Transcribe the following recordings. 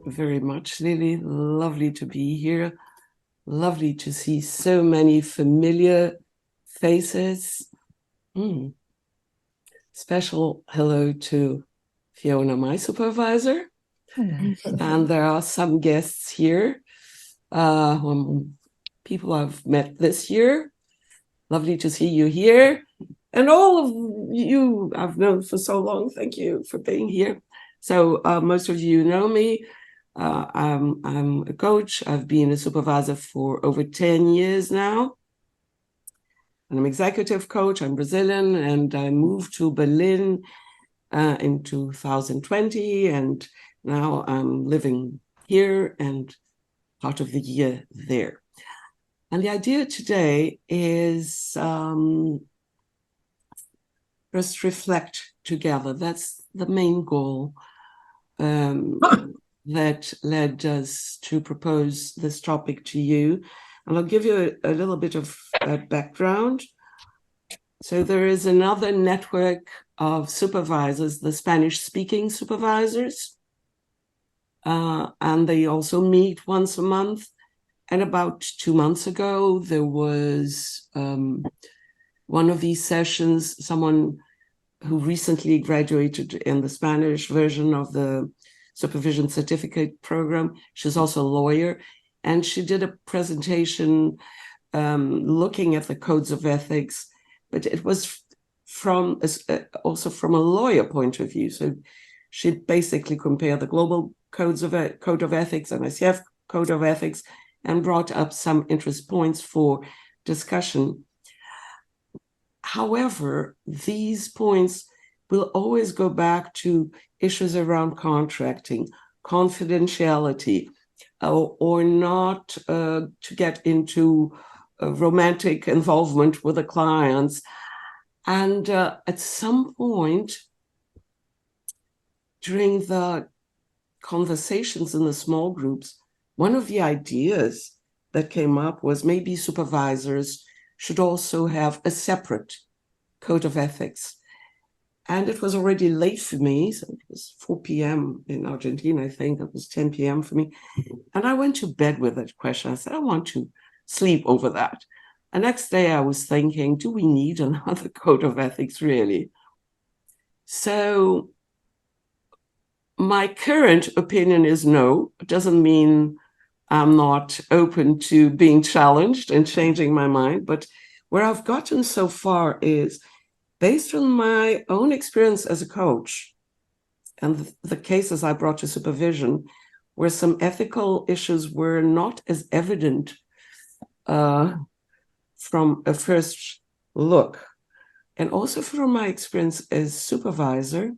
very much, Lily. Lovely to be here. Lovely to see so many familiar faces. Special hello to Fiona, my supervisor. And there are some guests here, people I've met this year. Lovely to see you here. And all of you I've known for so long. Thank you for being here. So most of you know me. I'm a coach. I've been a supervisor for over 10 years now. And I'm executive coach. I'm Brazilian, and I moved to Berlin in 2020. And now I'm living here and part of the year there. And the idea today is just reflect together. That's the main goal that led us to propose this topic to you. And I'll give you a little bit of background. So there is another network of supervisors, the Spanish-speaking supervisors, and they also meet once a month. And about 2 months ago, there was one of these sessions, someone who recently graduated in the Spanish version of the Supervision certificate program. She's also a lawyer, and she did a presentation looking at the codes of ethics, but it was from also from a lawyer point of view. So she basically compared the global code of ethics and ICF code of ethics and brought up some interest points for discussion. However, these points will always go back to issues around contracting, confidentiality, or not to get into romantic involvement with the clients. And at some point during the conversations in the small groups, one of the ideas that came up was maybe supervisors should also have a separate code of ethics. And it was already late for me, so it was 4 p.m. in Argentina, I think. It was 10 p.m. for me. And I went to bed with that question. I said, I want to sleep over that. The next day I was thinking, do we need another code of ethics, really? So my current opinion is no. It doesn't mean I'm not open to being challenged and changing my mind. But where I've gotten so far is based on my own experience as a coach and the cases I brought to supervision, where some ethical issues were not as evident from a first look. And also from my experience as supervisor,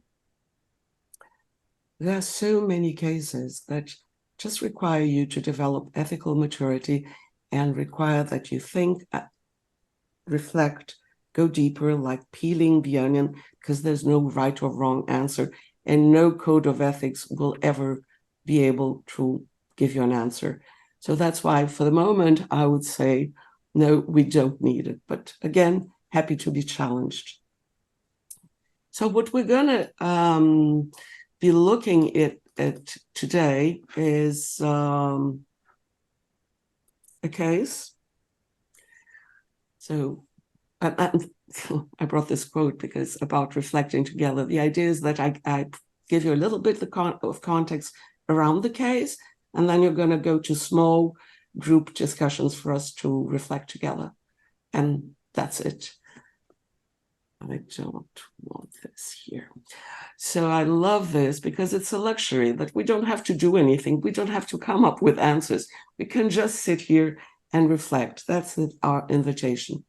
there are so many cases that just require you to develop ethical maturity and require that you think, reflect, go deeper, like peeling the onion, because there's no right or wrong answer, and no code of ethics will ever be able to give you an answer. So that's why, for the moment, I would say, no, we don't need it. But again, happy to be challenged. So what we're going to be looking at today is a case. So I brought this quote because about reflecting together. The idea is that I give you a little bit of context around the case, and then you're going to go to small group discussions for us to reflect together. And that's it. I don't want this here. So I love this because it's a luxury that we don't have to do anything. We don't have to come up with answers. We can just sit here and reflect. That's our invitation.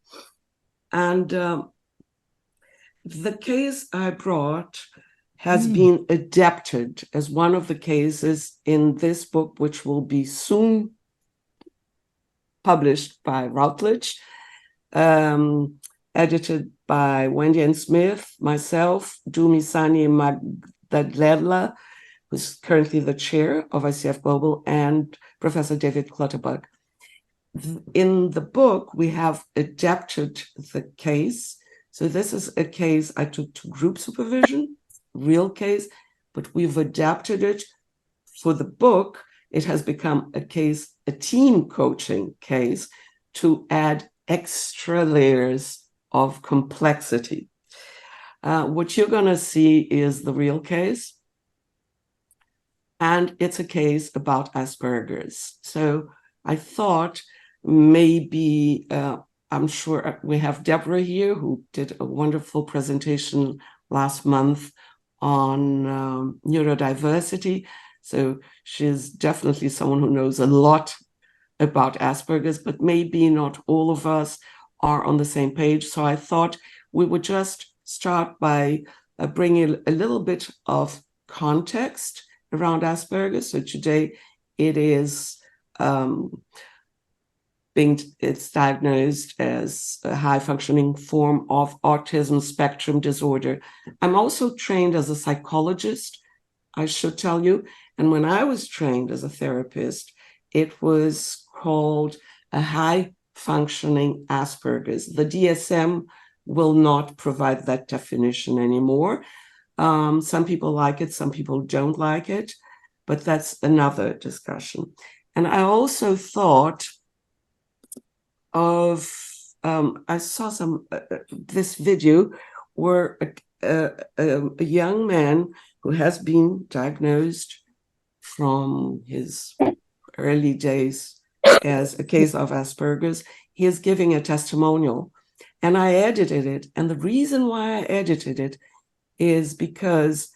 And the case I brought has been adapted as one of the cases in this book, which will be soon published by Routledge, edited by Wendy and Smith, myself, Dumisani Magdalena, who's currently the chair of ICF Global, and Professor David Clutterbuck. In the book, we have adapted the case. So this is a case I took to group supervision, real case, but we've adapted it for the book, it has become a team coaching case to add extra layers of complexity. What you're going to see is the real case, and it's a case about Asperger's. So I thought maybe, I'm sure we have Deborah here, who did a wonderful presentation last month on neurodiversity. So she's definitely someone who knows a lot about Asperger's, but maybe not all of us are on the same page. So I thought we would just start by bringing a little bit of context around Asperger's. So today it is it's diagnosed as a high-functioning form of autism spectrum disorder. I'm also trained as a psychologist, I should tell you. And when I was trained as a therapist, it was called a high-functioning Asperger's. The DSM will not provide that definition anymore. Some people like it, some people don't like it, but that's another discussion. And I also thought of, I saw this video where a young man who has been diagnosed from his early days as a case of Asperger's, he is giving a testimonial. And I edited it. And the reason why I edited it is because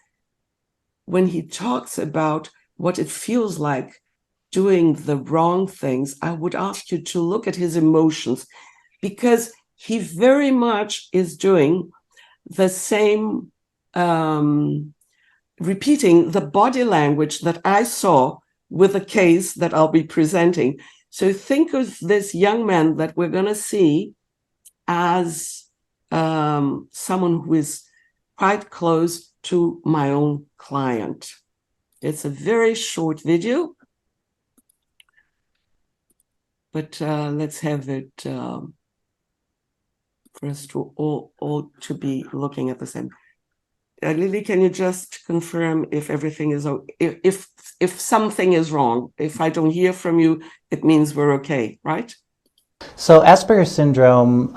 when he talks about what it feels like doing the wrong things, I would ask you to look at his emotions, because he very much is doing the same, repeating the body language that I saw with a case that I'll be presenting. So think of this young man that we're going to see as someone who is quite close to my own client. It's a very short video, but let's have it for us to all to be looking at the same. Lily, can you just confirm if everything is if something is wrong? If I don't hear from you, it means we're okay, right? So Asperger's syndrome,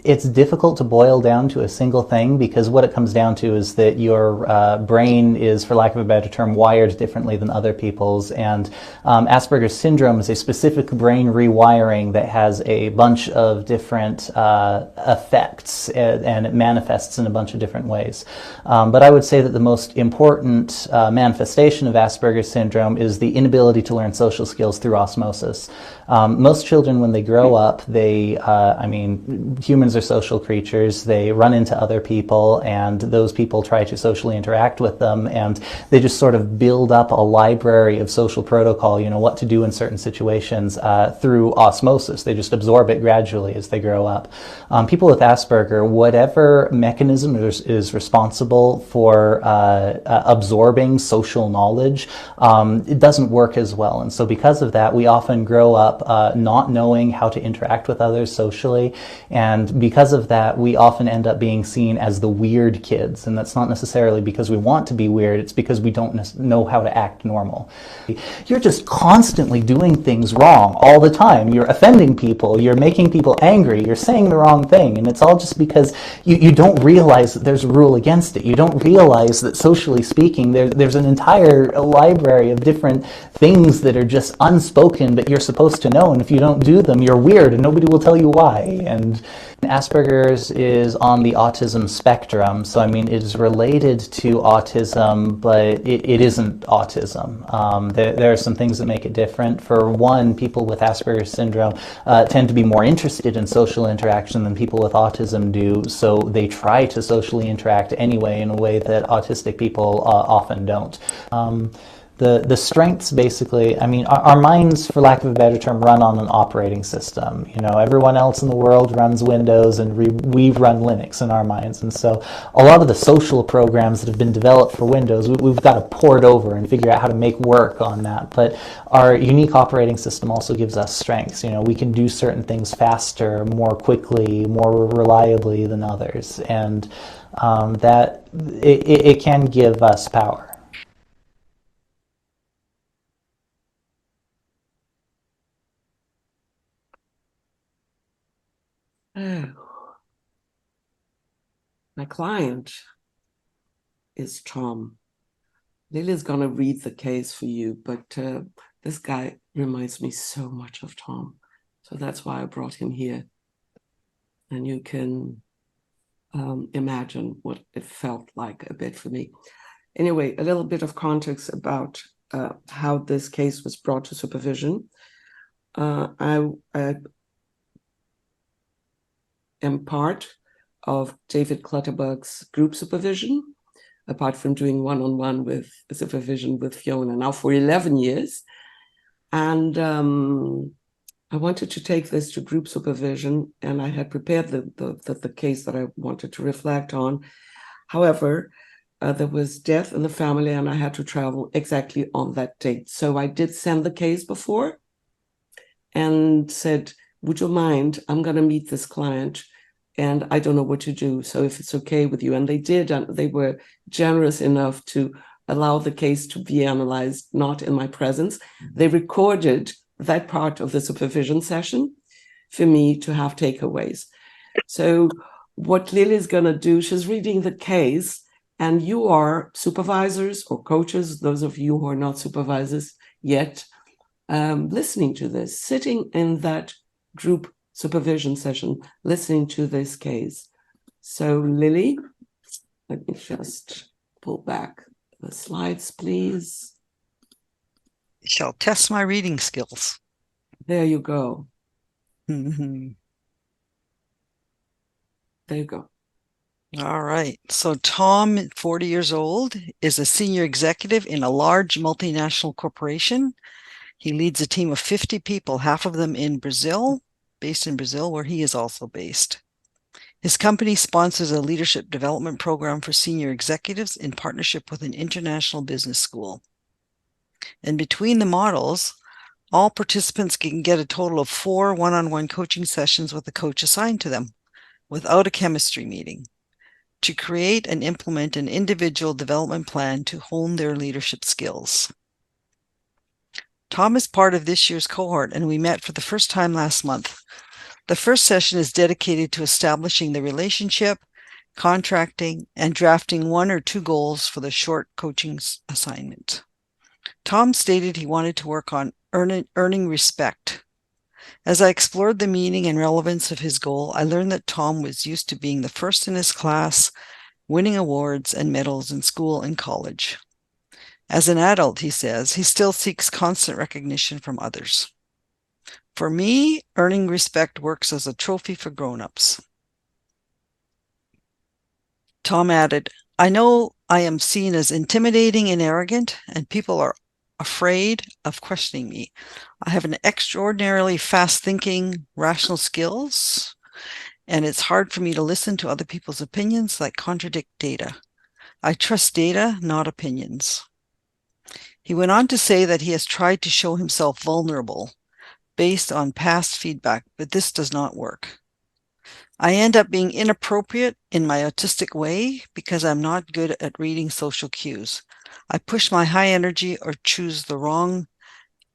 it's difficult to boil down to a single thing, because what it comes down to is that your brain is, for lack of a better term, wired differently than other people's. And Asperger's syndrome is a specific brain rewiring that has a bunch of different effects, and it manifests in a bunch of different ways. But I would say that the most important manifestation of Asperger's syndrome is the inability to learn social skills through osmosis. Most children, when they grow up, humans are social creatures. They run into other people, and those people try to socially interact with them, and they just sort of build up a library of social protocol, what to do in certain situations through osmosis. They just absorb it gradually as they grow up. People with Asperger, whatever mechanism is responsible for absorbing social knowledge, it doesn't work as well. And so because of that, we often grow up not knowing how to interact with others socially, and because of that we often end up being seen as the weird kids. And that's not necessarily because we want to be weird, it's because we don't know how to act normal. You're just constantly doing things wrong all the time. You're offending people, you're making people angry, you're saying the wrong thing, and it's all just because you don't realize that there's a rule against it. You don't realize that, socially speaking, there's an entire library of different things that are just unspoken but you're supposed to know, and if you don't do them, you're weird and nobody will tell you why. And Asperger's is on the autism spectrum, so it is related to autism, but it isn't autism. There are some things that make it different. For one, people with Asperger's syndrome tend to be more interested in social interaction than people with autism do, so they try to socially interact anyway in a way that autistic people often don't. The strengths, basically, our minds, for lack of a better term, run on an operating system. Everyone else in the world runs Windows, and we run Linux in our minds. And so a lot of the social programs that have been developed for Windows, we've got to port over and figure out how to make work on that. But our unique operating system also gives us strengths. We can do certain things faster, more quickly, more reliably than others. And that it can give us power. Oh, my client is Tom. Lily's going to read the case for you, but this guy reminds me so much of Tom. So that's why I brought him here. And you can imagine what it felt like a bit for me. Anyway, a little bit of context about how this case was brought to supervision. I am part of David Clutterberg's group supervision, apart from doing one-on-one with supervision with Fiona now for 11 years. And I wanted to take this to group supervision, and I had prepared the case that I wanted to reflect on. However, there was death in the family, and I had to travel exactly on that date. So I did send the case before and said, would you mind? I'm going to meet this client, and I don't know what to do. So if it's okay with you. And they did, and they were generous enough to allow the case to be analyzed, not in my presence. They recorded that part of the supervision session for me to have takeaways. So what Lily's going to do, she's reading the case, and you are supervisors or coaches, those of you who are not supervisors yet, listening to this, sitting in that group supervision session, listening to this case. So Lily, let me just pull back the slides, please. Shall test my reading skills. There you go. Mm-hmm. There you go. All right. So Tom, 40 years old, is a senior executive in a large multinational corporation. He leads a team of 50 people, half of them in Brazil, based in Brazil, where he is also based. His company sponsors a leadership development program for senior executives in partnership with an international business school. And between the models, all participants can get a total of 4 one-on-one coaching sessions with a coach assigned to them without a chemistry meeting to create and implement an individual development plan to hone their leadership skills. Tom is part of this year's cohort, and we met for the first time last month. The first session is dedicated to establishing the relationship, contracting, and drafting 1 or 2 goals for the short coaching assignment. Tom stated he wanted to work on earning respect. As I explored the meaning and relevance of his goal, I learned that Tom was used to being the first in his class, winning awards and medals in school and college. As an adult, he says, he still seeks constant recognition from others. For me, earning respect works as a trophy for grown-ups. Tom added, I know I am seen as intimidating and arrogant, and people are afraid of questioning me. I have an extraordinarily fast-thinking, rational skills, and it's hard for me to listen to other people's opinions that contradict data. I trust data, not opinions. He went on to say that he has tried to show himself vulnerable based on past feedback, but this does not work. I end up being inappropriate in my autistic way because I'm not good at reading social cues. I push my high energy or choose the wrong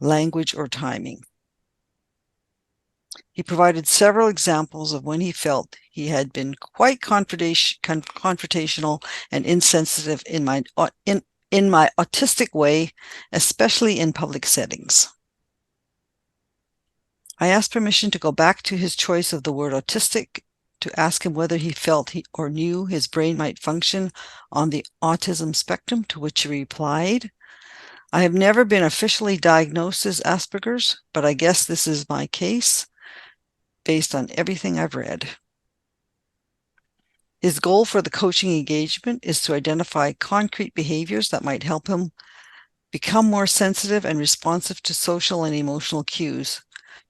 language or timing. He provided several examples of when he felt he had been quite confrontational and insensitive in my autistic way, especially in public settings. I asked permission to go back to his choice of the word autistic to ask him whether he felt or knew his brain might function on the autism spectrum, to which he replied, I have never been officially diagnosed as Asperger's, but I guess this is my case based on everything I've read. His goal for the coaching engagement is to identify concrete behaviors that might help him become more sensitive and responsive to social and emotional cues,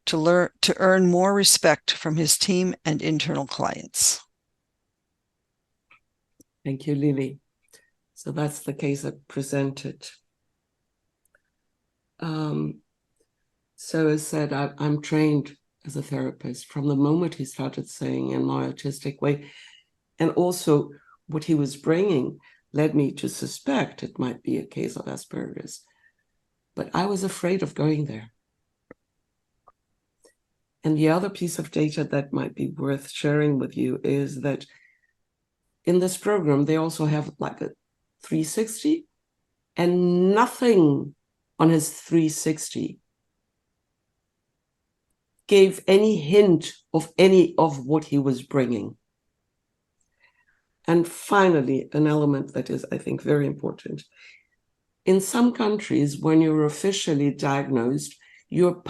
to earn more respect from his team and internal clients. Thank you, Lily. So that's the case I presented. So as said, I'm trained as a therapist from the moment he started saying in my autistic way. And also what he was bringing led me to suspect it might be a case of Asperger's. But I was afraid of going there. And the other piece of data that might be worth sharing with you is that in this program, they also have like a 360, and nothing on his 360 gave any hint of any of what he was bringing. And finally, an element that is, I think, very important. In some countries, when you're officially diagnosed, you're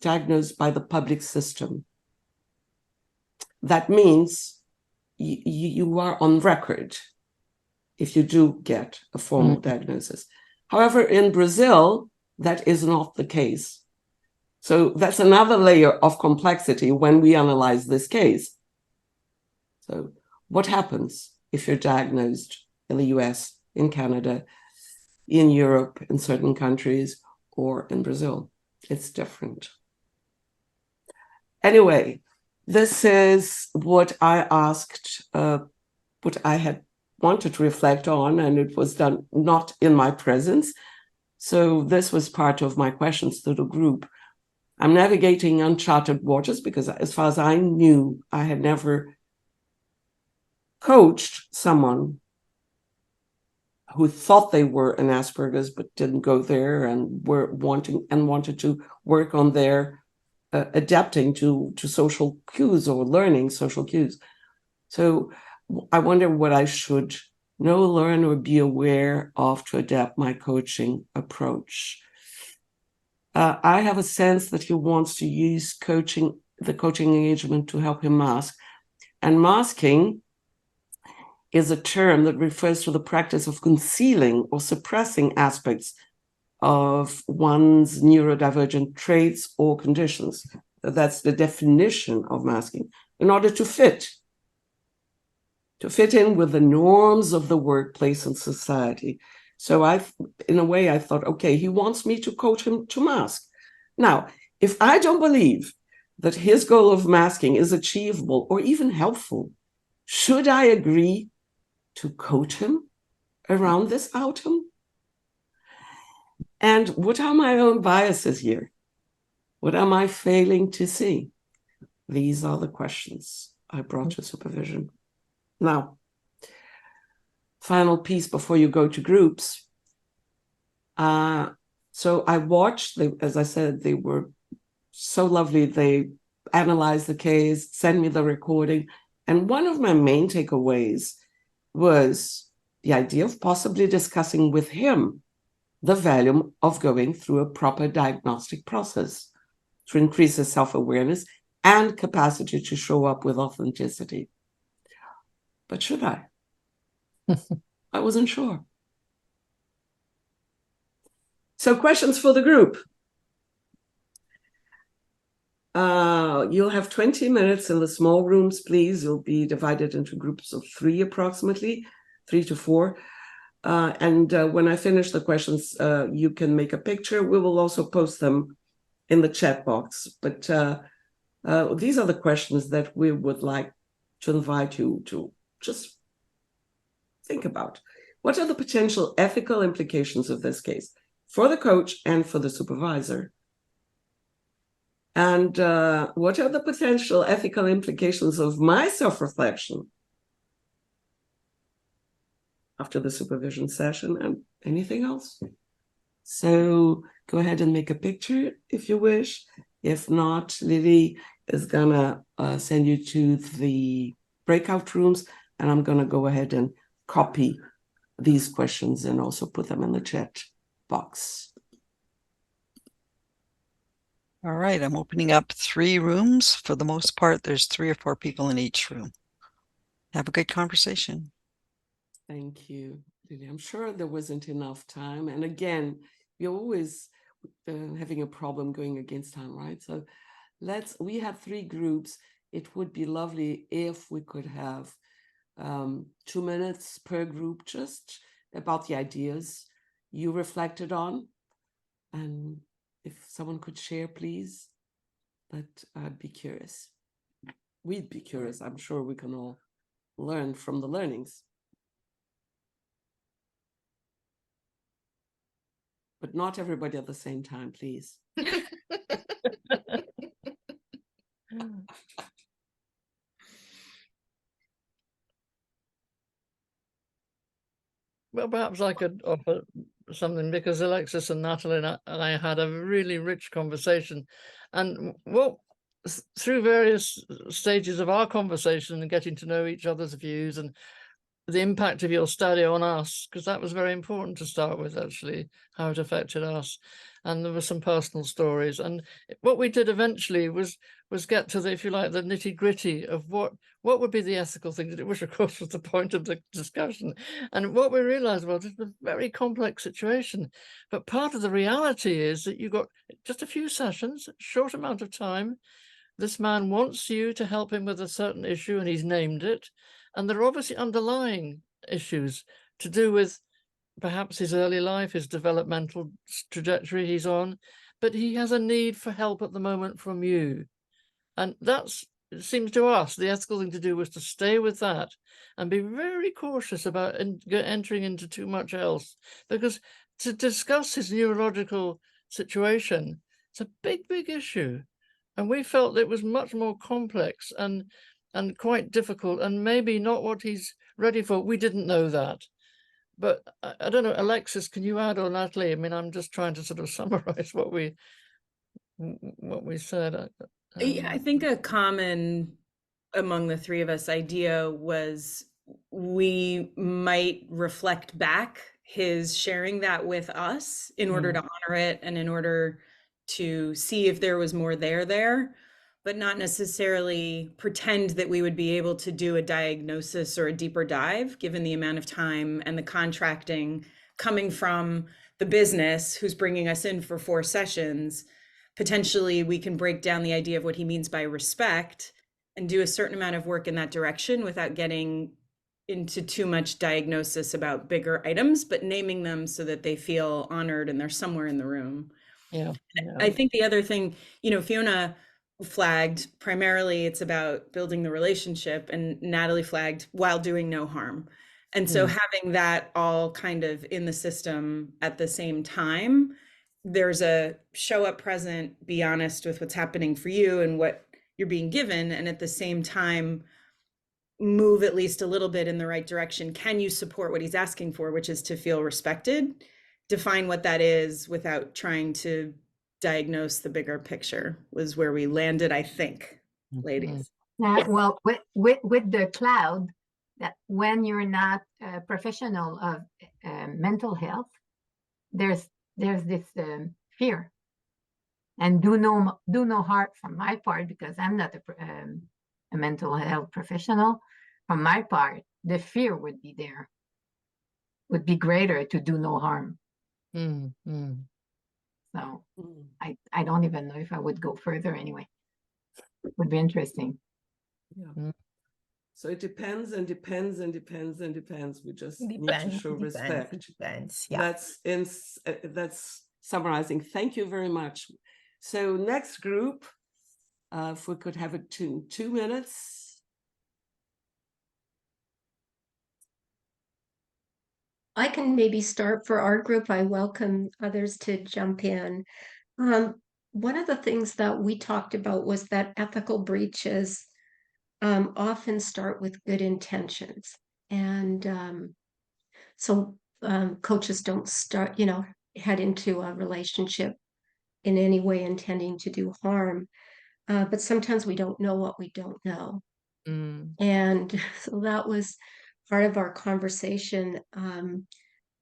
diagnosed by the public system. That means you are on record if you do get a formal diagnosis. However, in Brazil, that is not the case. So that's another layer of complexity when we analyze this case. So what happens if you're diagnosed in the US, in Canada, in Europe, in certain countries, or in Brazil? It's different. Anyway, this is what I asked, what I had wanted to reflect on, and it was done not in my presence. So this was part of my questions to the group. I'm navigating uncharted waters because as far as I knew, I had never coached someone who thought they were an Asperger's but didn't go there and were wanted to work on their adapting to social cues or learning social cues. So I wonder what I should know, learn, or be aware of to adapt my coaching approach. I have a sense that he wants to use the coaching engagement to help him mask. And masking is a term that refers to the practice of concealing or suppressing aspects of one's neurodivergent traits or conditions. That's the definition of masking, in order to fit in with the norms of the workplace and society. So in a way, I thought, okay, he wants me to coach him to mask. Now, if I don't believe that his goal of masking is achievable or even helpful, should I agree to coach him around this outcome? And what are my own biases here? What am I failing to see? These are the questions I brought to supervision. Now, final piece before you go to groups. So I watched, as I said, they were so lovely. They analyzed the case, sent me the recording. And one of my main takeaways was the idea of possibly discussing with him the value of going through a proper diagnostic process to increase his self-awareness and capacity to show up with authenticity. But should I? I wasn't sure. So questions for the group. You'll have 20 minutes in the small rooms, please. You'll be divided into groups of 3 approximately, 3 to 4. And when I finish the questions, you can make a picture. We will also post them in the chat box. But these are the questions that we would like to invite you to just think about. What are the potential ethical implications of this case for the coach and for the supervisor? And what are the potential ethical implications of my self-reflection after the supervision session, and anything else? So go ahead and make a picture if you wish. If not, Lily is gonna send you to the breakout rooms, and I'm gonna go ahead and copy these questions and also put them in the chat box. All right, I'm opening up 3 rooms. For the most part, there's 3 or 4 people in each room. Have a good conversation. Thank you, Lily. I'm sure there wasn't enough time. And again, you're always having a problem going against time, right? So we have 3 groups. It would be lovely if we could have 2 minutes per group, just about the ideas you reflected on. And if someone could share, please, but I'd be curious. We'd be curious. I'm sure we can all learn from the learnings. But not everybody at the same time, please. perhaps I could offer something, because Alexis and Natalie and I had a really rich conversation, and through various stages of our conversation and getting to know each other's views and the impact of your study on us, because that was very important to start with, actually, how it affected us. And there were some personal stories. And what we did eventually was get to the, if you like, the nitty gritty of what would be the ethical thing to do, which of course was the point of the discussion. And what we realized was it's a very complex situation. But part of the reality is that you've got just a few sessions, short amount of time. This man wants you to help him with a certain issue, and he's named it. And there are obviously underlying issues to do with perhaps his early life, his developmental trajectory he's on, but he has a need for help at the moment from you. And that's, it seems to us, the ethical thing to do was to stay with that and be very cautious about entering into too much else, because to discuss his neurological situation, it's a big, big issue. And we felt it was much more complex and quite difficult, and maybe not what he's ready for. We didn't know that. But I don't know, Alexis, can you add, or Natalie? I mean, I'm just trying to sort of summarize what we said. Yeah, I think a common among the three of us idea was we might reflect back his sharing that with us in order to honor it and in order to see if there was more there, but not necessarily pretend that we would be able to do a diagnosis or a deeper dive, given the amount of time and the contracting coming from the business who's bringing us in for 4 sessions. Potentially, we can break down the idea of what he means by respect and do a certain amount of work in that direction without getting into too much diagnosis about bigger items, but naming them so that they feel honored and they're somewhere in the room. Yeah. I think the other thing, Fiona flagged primarily it's about building the relationship, and Natalie flagged while doing no harm. And so having that all kind of in the system at the same time, there's a show up present, be honest with what's happening for you and what you're being given, and at the same time move at least a little bit in the right direction. Can you support what he's asking for, which is to feel respected? Define what that is without trying to diagnose the bigger picture was where we landed, I think, ladies. Well, with the cloud, that when you're not a professional of mental health, there's this fear, and do no harm from my part, because I'm not a mental health professional. From my part, the fear would be there, would be greater to do no harm. So I don't even know if I would go further anyway. It would be interesting. Yeah. So it depends and depends and depends and depends. We just need to show respect. Depends. Yeah. That's summarizing. Thank you very much. So next group, if we could have it in 2 minutes. I can maybe start for our group. I welcome others to jump in. One of the things that we talked about was that ethical breaches often start with good intentions. And so coaches don't head into a relationship in any way intending to do harm. But sometimes we don't know what we don't know. And so that was part of our conversation.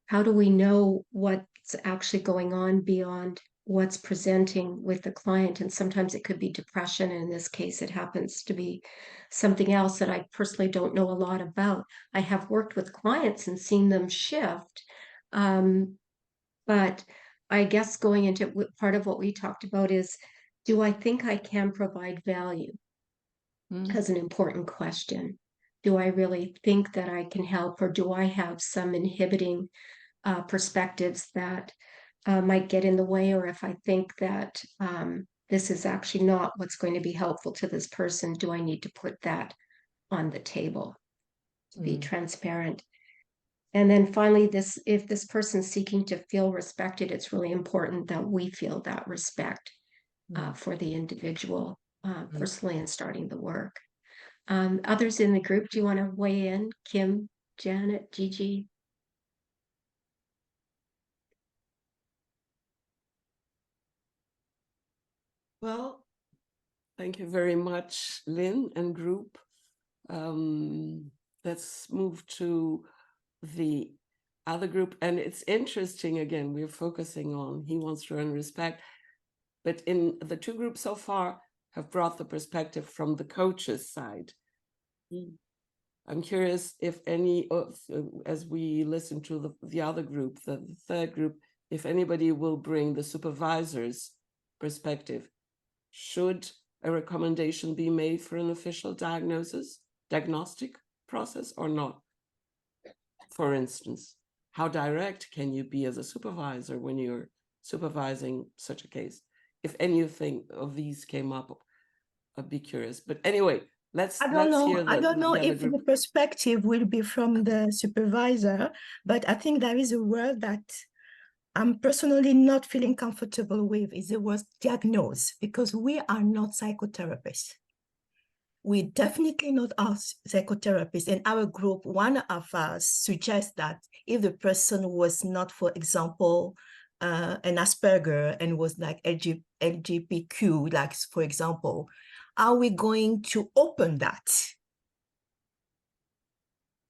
How do we know what's actually going on beyond what's presenting with the client? And sometimes it could be depression. And in this case, it happens to be something else that I personally don't know a lot about. I have worked with clients and seen them shift. But I guess going into part of what we talked about is, do I think I can provide value? As an important question. Do I really think that I can help, or do I have some inhibiting perspectives that might get in the way? Or if I think that this is actually not what's going to be helpful to this person, do I need to put that on the table to be transparent? And then finally, if this person's seeking to feel respected, it's really important that we feel that respect for the individual personally in starting the work. Others in the group, do you want to weigh in? Kim, Janet, Gigi? Well, thank you very much, Lynn and group. Let's move to the other group. And it's interesting, again, we're focusing on he wants to earn respect. But in the two groups so far have brought the perspective from the coach's side. I'm curious if any of, as we listen to the other group, the third group, if anybody will bring the supervisor's perspective. Should a recommendation be made for an official diagnostic process or not? For instance, how direct can you be as a supervisor when you're supervising such a case? If anything of these came up, I'd be curious. But anyway, let's hear I don't know the other if group. the perspective will be from the supervisor, but I think there is a word that I'm personally not feeling comfortable with, is the word diagnose, because we are not psychotherapists. We definitely not are psychotherapists. In our group, one of us suggests that if the person was not, for example, an Asperger and was like LGBTQ, like for example, are we going to open that?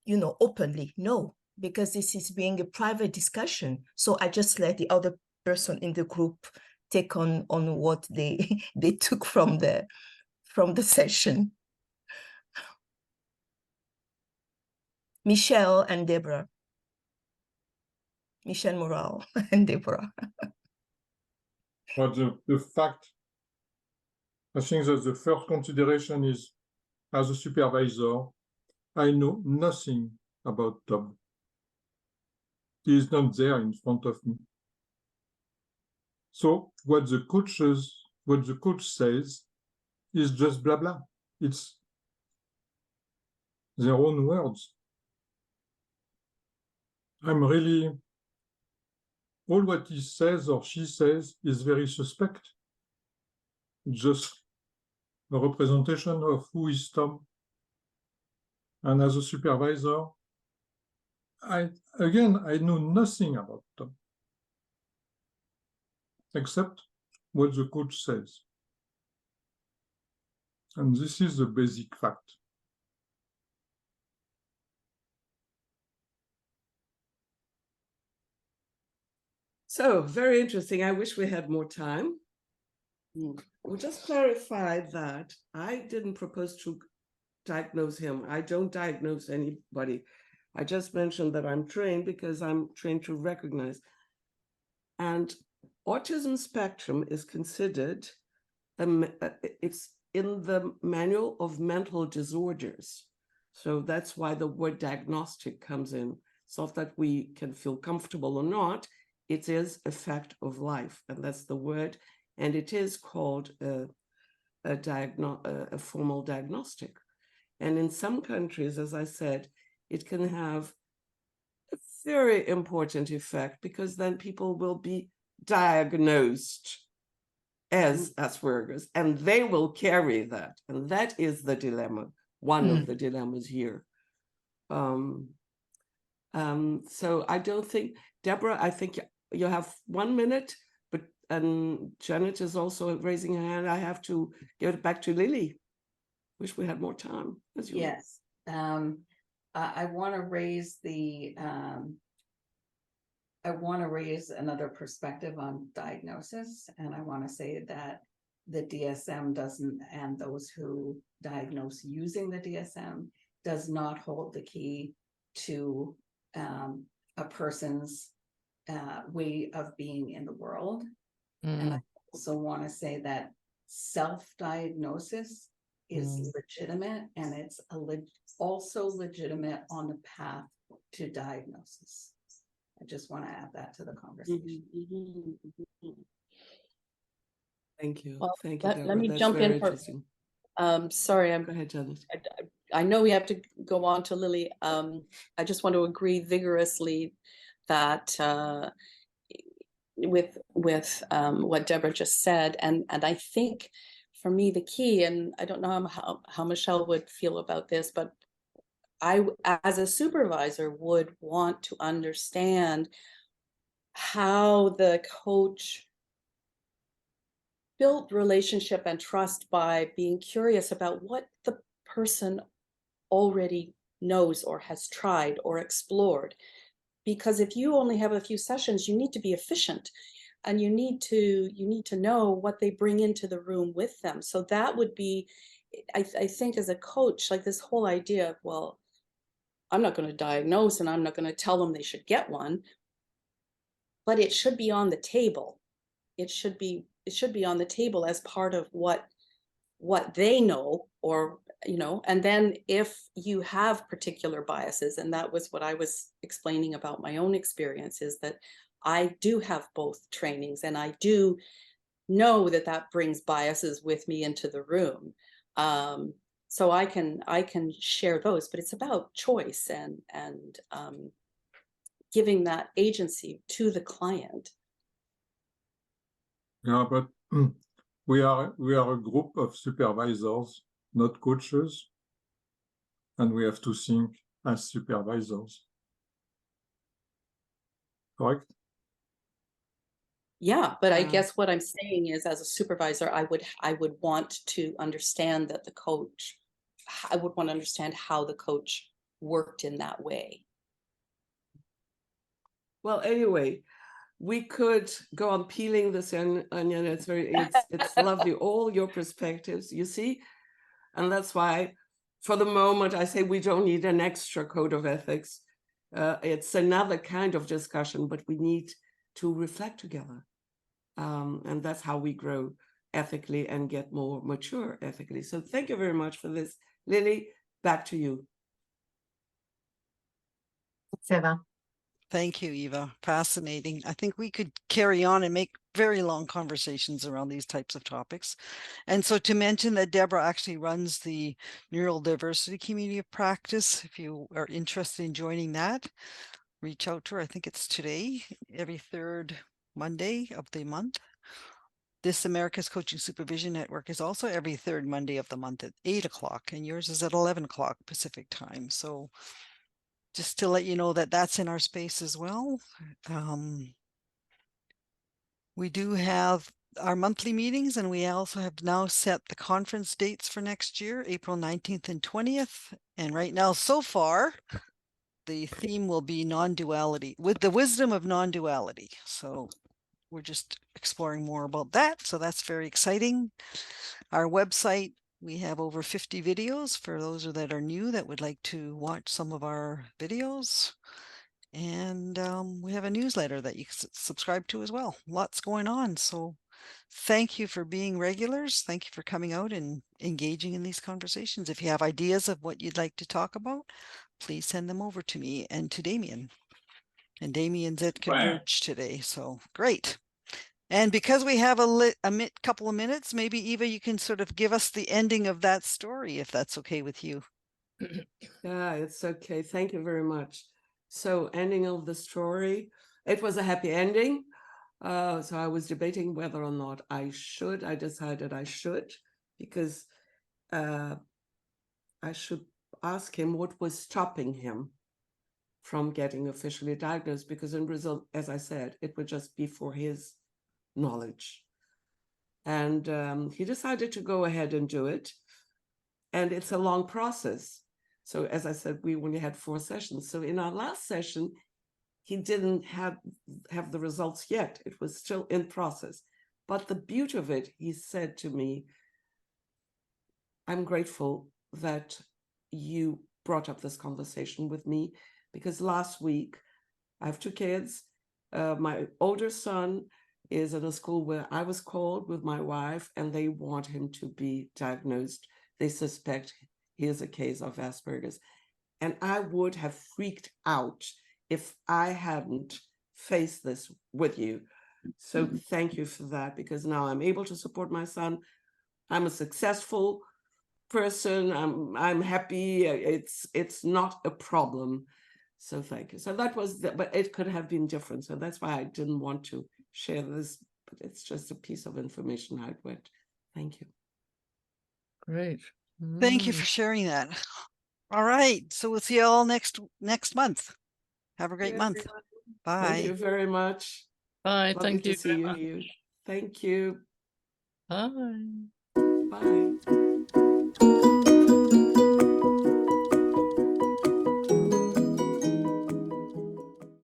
You know, openly? No, because this is being a private discussion. So I just let the other person in the group take on what they took from the session. Michelle and Deborah. Michelle Morale and Deborah. But the fact, I think that the first consideration is, as a supervisor, I know nothing about Tom. He is not there in front of me. So what the coach says is just blah blah. It's their own words. I'm really, all what he says or she says is very suspect. Just a representation of who is Tom. And as a supervisor, I know nothing about Tom, except what the coach says. And this is the basic fact. So very interesting. I wish we had more time. We'll just clarify that I didn't propose to diagnose him. I don't diagnose anybody. I just mentioned that I'm trained because I'm trained to recognize. And autism spectrum is considered, it's in the manual of mental disorders. So that's why the word diagnostic comes in. It's not that we can feel comfortable or not. It is a fact of life, and that's the word. And it is called a formal diagnostic. And in some countries, as I said, it can have a very important effect, because then people will be diagnosed as Asperger's, and they will carry that. And that is the dilemma, one of the dilemmas here. So I don't think, Deborah, I think you have 1 minute, but Janet is also raising her hand. I have to give it back to Lily. Wish we had more time. Yes. I want to raise another perspective on diagnosis, and I want to say that the DSM doesn't, and those who diagnose using the DSM does not hold the key to a person's way of being in the world. And I also want to say that self-diagnosis is legitimate, and it's also legitimate on the path to diagnosis. I just want to add that to the conversation. Thank you. Well, Thank you, Deborah. let me That's jump very in for, interesting. sorry, Go ahead, Janet. I know we have to go on to Lily. I just want to agree vigorously that with what Deborah just said, and I think for me the key, and I don't know how Michelle would feel about this, but I, as a supervisor, would want to understand how the coach build relationship and trust by being curious about what the person already knows or has tried or explored. Because if you only have a few sessions, you need to be efficient, and you need to know what they bring into the room with them. So that would be, I think, as a coach, like this whole idea of, well, I'm not going to diagnose and I'm not going to tell them they should get one, but it should be on the table. It should be on the table as part of what they know, or, you know, and then if you have particular biases, and that was what I was explaining about my own experience, is that I do have both trainings, and I do know that that brings biases with me into the room. So I can share those, but it's about choice and giving that agency to the client. Yeah, but we are a group of supervisors, not coaches, and we have to think as supervisors. Correct? Yeah, but I guess what I'm saying is, as a supervisor, I would want to understand that the coach, I would want to understand how the coach worked in that way. Well, anyway, we could go on peeling this onion. It's lovely, all your perspectives, you see, and that's why, for the moment, I say we don't need an extra code of ethics. It's another kind of discussion, but we need to reflect together. And that's how we grow ethically and get more mature ethically. So thank you very much for this. Lily, back to you. Eva. Thank you, Eva. Fascinating. I think we could carry on and make very long conversations around these types of topics. And so to mention that Deborah actually runs the Neurodiversity Community of Practice. If you are interested in joining that, reach out to her. I think it's today, every third Monday of the month. This America's Coaching Supervision Network is also every third Monday of the month at 8 o'clock, and yours is at 11 o'clock Pacific time. So just to let you know that that's in our space as well. We do have our monthly meetings, and we also have now set the conference dates for next year, April 19th and 20th. And right now, so far, the theme will be non-duality, with the wisdom of non-duality. So we're just exploring more about that. So that's very exciting. Our website, we have over 50 videos for those that are new that would like to watch some of our videos. And we have a newsletter that you can subscribe to as well. Lots going on. So thank you for being regulars. Thank you for coming out and engaging in these conversations. If you have ideas of what you'd like to talk about, please send them over to me and to Damien. And Damien's at Converge today. So great. And because we have a couple of minutes, maybe Eva, you can sort of give us the ending of that story, if that's okay with you. Yeah, it's okay. Thank you very much. So ending of the story, it was a happy ending. So I was debating whether or not I should. I decided I should, because I should ask him what was stopping him from getting officially diagnosed, because in Brazil, as I said, it would just be for his knowledge. And he decided to go ahead and do it. And it's a long process. So as I said, we only had 4 sessions. So in our last session, he didn't have the results yet. It was still in process. But the beauty of it, he said to me, I'm grateful that you brought up this conversation with me, because last week, I have 2 kids. My older son is in a school where I was called with my wife, and they want him to be diagnosed. They suspect he is a case of Asperger's. And I would have freaked out if I hadn't faced this with you. So thank you for that, because now I'm able to support my son. I'm a successful person. I'm happy. It's not a problem. So thank you. So that was, but it could have been different. So that's why I didn't want to share this, but it's just a piece of information how it went. Thank you. Great. Thank you for sharing that. All right. So we'll see you all next month. Have a great month. Bye. Thank you very much. Bye. Lovely Thank to you see very you much. here. Thank you. Bye. Bye.